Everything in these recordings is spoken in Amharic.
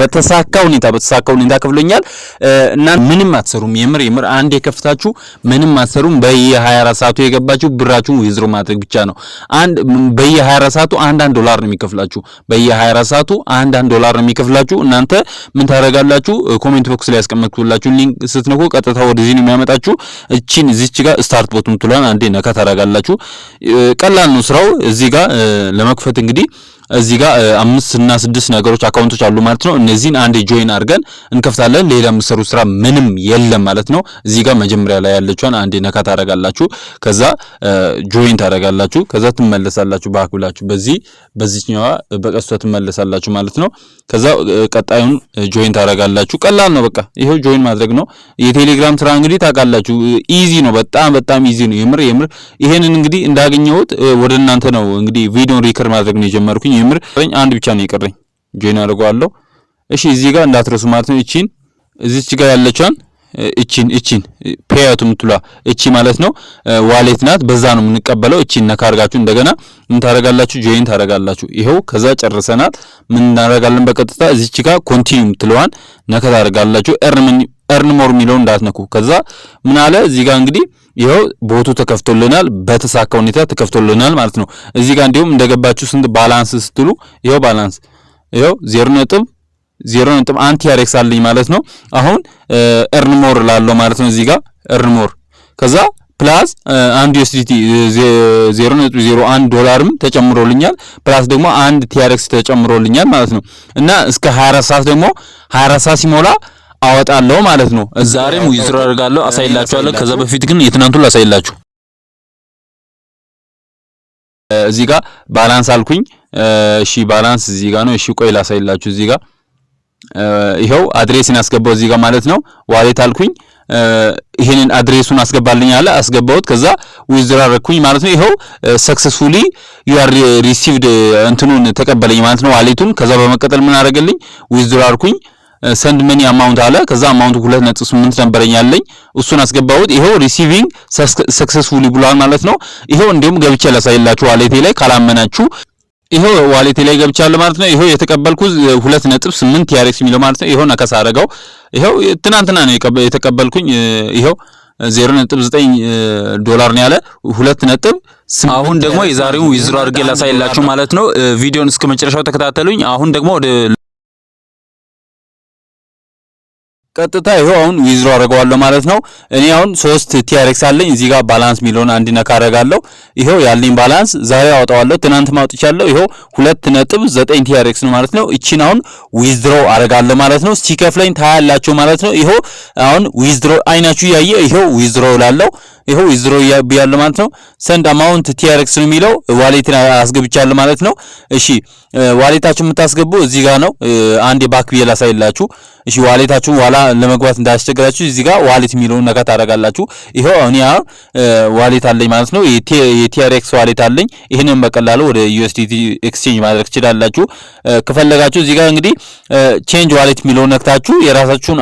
በተሳካ ሁኔታ ከፍሎኛል እና ምንም አትሰሩም። የምር አንድ የከፍታችሁ ምንም አትሰሩም። በየ24 ሰዓቱ የገባችሁ ብራችሁን ዊዝድሮ ማድረግ ብቻ ነው። በየ24 ሰዓቱ $1 ነው የሚከፍላችሁ። በየ24 ሰዓቱ $1 ነው የሚከፍላችሁ። እናንተ ምን ታደርጋላችሁ? ኮሜንት ቦክስ ላይ ያስቀመጥኩላችሁ ሊንክ ስትነኩ ቀጥታ ወደዚህ ነው የሚያመጣችሁ። እዚች ጋር ስታርት ቦቱን ትሏን አንዴ ነካ ታደርጋላችሁ። ቀላል ነው ስራው። እዚህ ጋር ለመክፈት እንግዲህ እዚህ ጋር 5 እና 6 ነገሮች አካውንቶች አሉ ማለት ነው። እነዚህን አንዴ ጆይን አድርገን እንከፍታለን። ሌላ የምትሰሩ ስራ ምንም የለም ማለት ነው። እዚህ ጋር መጀመሪያ ላይ ያለችውን አንዴ ነካ ታደርጋላችሁ። ከዛ ጆይን ታደርጋላችሁ። ከዛ ትመለሳላችሁ ባክ ብላችሁ በዚህኛዋ በቀስቷ ትመለሳላችሁ ማለት ነው። ከዛ ቀጣዩን ጆይን ታደርጋላችሁ። ቀላል ነው። በቃ ይሄው ጆይን ማድረግ ነው። የቴሌግራም ስራ እንግዲህ ታውቃላችሁ ኢዚ ነው። በጣም ኢዚ ነው። የምር ይሄንን እንግዲህ እንዳገኘሁት ወደ እናንተ ነው እንግዲህ ቪዲዮን ሪከርድ ማድረግ ነው የጀመርኩኝ። የምር አንድ ብቻ ነው የቀረኝ። ጆይን አድርገዋለሁ። እሺ እዚህ ጋር እንዳትረሱ ማለት ነው። እዚች ጋር ያለችዋን እቺን ፔያቱ ምትሏ እቺ ማለት ነው ዋሌት ናት። በዛ ነው የምንቀበለው። እቺን ነካ አድርጋችሁ እንደገና ምን ታደርጋላችሁ? ጆይን ታደርጋላችሁ። ይሄው ከዛ ጨርሰናል። ምን እናደርጋለን? በቀጥታ እዚች ጋር ኮንቲኒው ምትለዋን ነካ ታደርጋላችሁ። ኤርን ሞር ሚለውን እንዳትነኩ። ከዛ ምን አለ እዚህ ጋር እንግዲህ ይሄው ቦቱ ተከፍቶልናል። በተሳካ ሁኔታ ተከፍቶልናል ማለት ነው። እዚህ ጋር እንዲሁም እንደገባችሁ ስንት ባላንስ ስትሉ ይሄው ባላንስ ይሄው 0.1 TRX አለኝ ማለት ነው። አሁን ኤርን ሞር ላለው ማለት ነው። እዚህ ጋር ኤርን ሞር ከዛ ፕላስ 1 USDT $0.01 ተጨምሮልኛል። ፕላስ ደግሞ 1 TRX ተጨምሮልኛል ማለት ነው። እና እስከ 24 ሰዓት ደግሞ 24 ሰዓት ሲሞላ አወጣለሁ ማለት ነው። ዛሬም ዊዝድሮ አደርጋለሁ፣ አሳይላችኋለሁ። ከዛ በፊት ግን የትናንቱን ላሳይላችሁ። እዚህ ጋር ባላንስ አልኩኝ። እሺ ባላንስ እዚህ ጋር ነው። እሺ ቆይ ላሳይላችሁ። እዚህ ጋር ይሄው አድሬስን አስገባው እዚህ ጋር ማለት ነው። ዋሌት አልኩኝ። ይሄንን አድሬሱን አስገባልኝ አለ። አስገባውት ከዛ ዊዝድሮ አደረኩኝ ማለት ነው። ይሄው ሰክሰስፉሊ ዩ አር ሪሲቭድ እንትኑን ተቀበለኝ ማለት ነው ዋሌቱን። ከዛ በመቀጠል ምን አደረገልኝ? ዊዝድሮ አድርኩኝ። ሰንድ መኒ አማውንት አለ። ከዛ አማውንቱ 2.8 ነበረኝ ያለኝ እሱን አስገባውት። ይሄው ሪሲቪንግ ሰክሰስፉሊ ብሏል ማለት ነው። ይሄው እንዲሁም ገብቼ ላሳይላችሁ ዋሌቴ ላይ ካላመናችሁ። ይሄው ዋሌቴ ላይ ገብቻለሁ ማለት ነው። ይሄው የተቀበልኩት 2.8 TRX የሚለው ማለት ነው። ይሄው ነከሳ አደረገው። ይሄው ትናንትና ነው የተቀበልኩኝ። ይሄው $0.9 ነው ያለ 2.8። አሁን ደግሞ የዛሬውን ዊዝድሮ አድርጌ ላሳይላችሁ ማለት ነው። ቪዲዮን እስከ መጨረሻው ተከታተሉኝ። አሁን ደግሞ ወደ ቀጥታ ይሄው አሁን ዊዝድሮ አደርገዋለሁ ማለት ነው። እኔ አሁን 3 TRX አለኝ። እዚህ ጋር ባላንስ ሚሊዮን አንድ ነካ አደርጋለሁ። ይሄው ያለኝ ባላንስ ዛሬ አወጣዋለሁ። ትናንት ማውጥቻለሁ። ይሄው 2.9 TRX ነው ማለት ነው። እቺን አሁን ዊዝድሮ አደርጋለሁ ማለት ነው። ሲከፍለኝ ታያላችሁ ማለት ነው። ይሄው አሁን ዊዝድሮ አይናችሁ ያየ ይሄው ዊዝድሮ ላለው ይሄው ዊዝድሮ ያለው ማለት ነው። ሰንድ አማውንት TRX ነው የሚለው ዋሌትን አስገብቻለሁ ማለት ነው። እሺ ዋሌታችሁ የምታስገቡ እዚህ ጋር ነው። አንድ የባክ ቢል አሳይላችሁ። እሺ ዋሌታችሁ ዋላ ለመግባት እንዳያስቸግራችሁ እዚህ ጋር ዋሌት የሚለውን ነካ ታደርጋላችሁ። ይሄው እኔ አሁን ዋሌት አለኝ ማለት ነው። የTRX ዋሌት አለኝ። ይሄንን በቀላሉ ወደ USDT ኤክስቼንጅ ማድረግ ትችላላችሁ። ከፈለጋችሁ እዚህ ጋር እንግዲህ ቼንጅ ዋሌት የሚለውን ነክታችሁ የራሳችሁን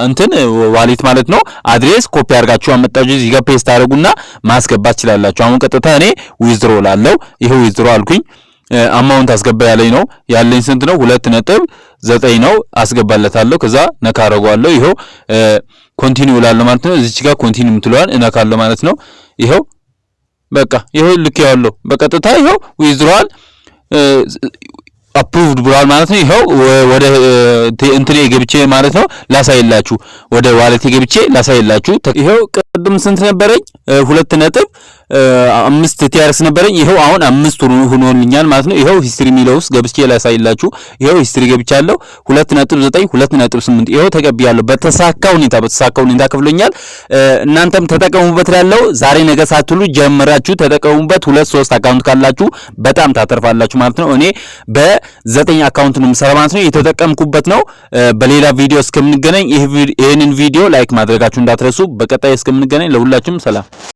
እንትን ዋሌት ማለት ነው አድሬስ ኮፒ አድርጋችሁ አመጣችሁ እዚህ ጋር ፔስት አድርጉና ማስገባት ትችላላችሁ። አሁን ቀጥታ እኔ ዊዝድሮ ላለው ይሄው ዊዝድሮ አልኩኝ። አማውንት አስገባ ያለኝ ነው ያለኝ ስንት ነው? 2.9 ነው። አስገባለታለሁ። ከዛ ነካ አደርገዋለሁ። ይሄው ኮንቲኒው ላለው ማለት ነው። እዚች ጋር ኮንቲኒው ምትለዋል እነካለሁ ማለት ነው። ይሄው በቃ ይሄው ልክ ያለው በቀጥታ ይሄው ዊዝድሮዋል አፕሩቭድ ብሏል ማለት ነው። ይሄው ወደ እንትኔ ገብቼ ማለት ነው ላሳይላችሁ። ወደ ዋሌቴ ገብቼ ላሳይላችሁ። ይሄው ቅድም ስንት ነበረኝ? 2.5 TRX ነበረኝ። ይሄው አሁን 5 ሆኖልኛል ማለት ነው። ይሄው ሂስትሪ ሚለው ውስጥ ገብቼ ላሳይላችሁ። ይሄው ሂስትሪ ገብቻለሁ 2.9 2.8 ይሄው ተቀብያለሁ። በተሳካ ሁኔታ ከፍሎኛል። እናንተም ተጠቀሙበት ያለው ዛሬ ነገ ሳትሉ ጀምራችሁ ተጠቀሙበት። 2-3 አካውንት ካላችሁ በጣም ታተርፋላችሁ ማለት ነው። እኔ በ9 አካውንት ነው የምሰራው ማለት ነው። የተጠቀምኩበት ነው። በሌላ ቪዲዮ እስከምንገናኝ ይሄንን ቪዲዮ ላይክ ማድረጋችሁ እንዳትረሱ። በቀጣይ እስከምንገናኝ ለሁላችሁም ሰላም።